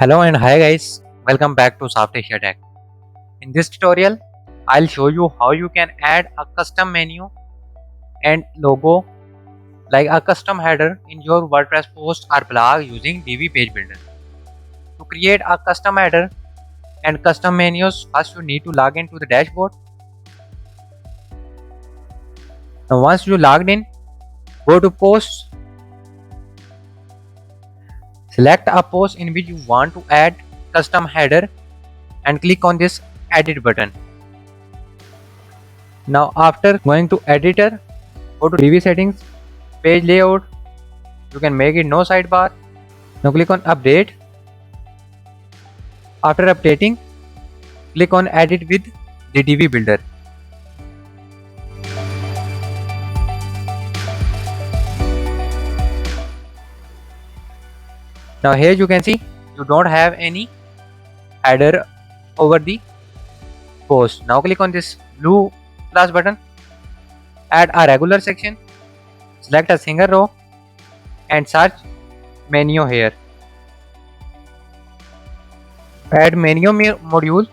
Hello and hi guys, welcome back to Soft Asia Tech. In this tutorial, I'll show you how you can add a custom menu and logo like a custom header in your WordPress post or blog using Divi Page Builder. To create a custom header and custom menus, first you need to log into the dashboard. Now once you logged in, go to posts, select a post in which you want to add custom header and click on this edit button. Now after going to editor, go to Divi settings, page layout, you can make it no sidebar. Now click on update. After updating, click on edit with the Divi builder. Now here you can see you don't have any header over the post. Now click on this blue plus button, add a regular section, select a single row and search menu here. Add menu module.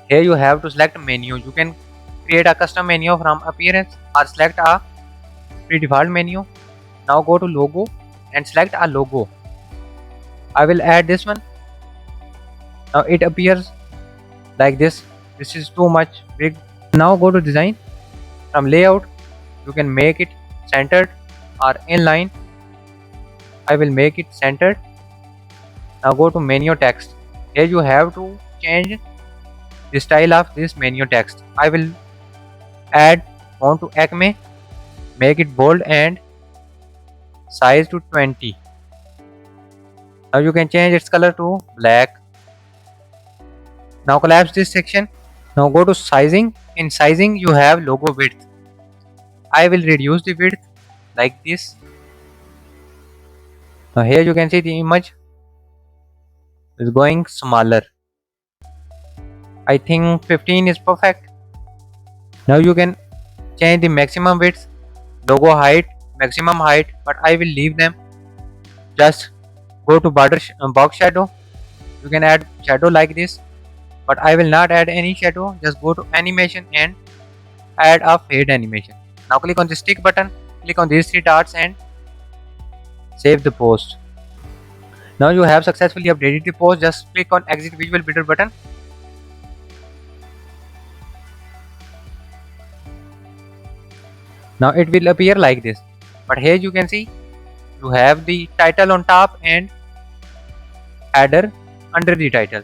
Here you have to select menu. You can create a custom menu from appearance or select a pre-default menu. Now go to logo and select a logo. I will add this one. Now it appears like this. This is too much big. Now go to design. From layout, you can make it centered or inline. I will make it centered. Now go to menu text. Here you have to change the style of this menu text. I will add font to Acme, make it bold and size to 20. Now you can change its color to black. Now collapse this section. Now go to sizing. In sizing you have logo width. I will reduce the width like this. Now here you can see the image is going smaller. I think 15 is perfect. Now you can change the maximum width, logo height, maximum height, but I will leave them. Just go to border box shadow. You can add shadow like this, but I will not add any shadow. Just go to animation and add a fade animation. Now click on the stick button, click on these three dots and save the post. Now you have successfully updated the post. Just click on exit visual builder button. Now it will appear like this, but here you can see you have the title on top and header under the title.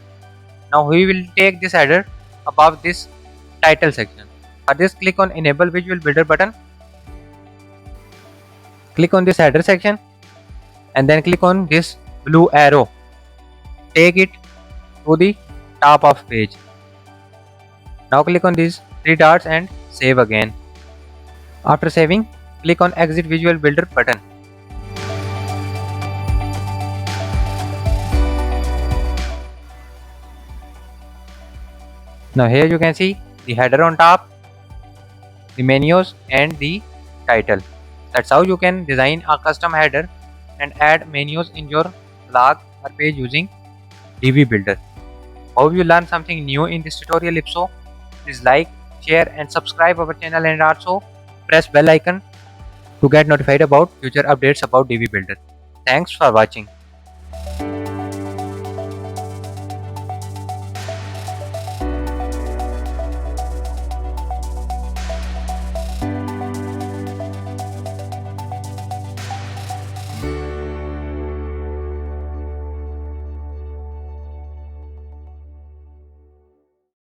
Now we will take this header above this title section. For this, click on enable visual builder button. Click on this header section and then click on this blue arrow. Take it to the top of page. Now click on these three dots and save again. After saving, click on exit visual builder button. Now here you can see the header on top, the menus and the title. That's how you can design a custom header and add menus in your blog or page using Divi builder. Hope you learned something new in this tutorial. If so, please like, share and subscribe our channel and also press bell icon to get notified about future updates about Divi builder. Thanks for watching.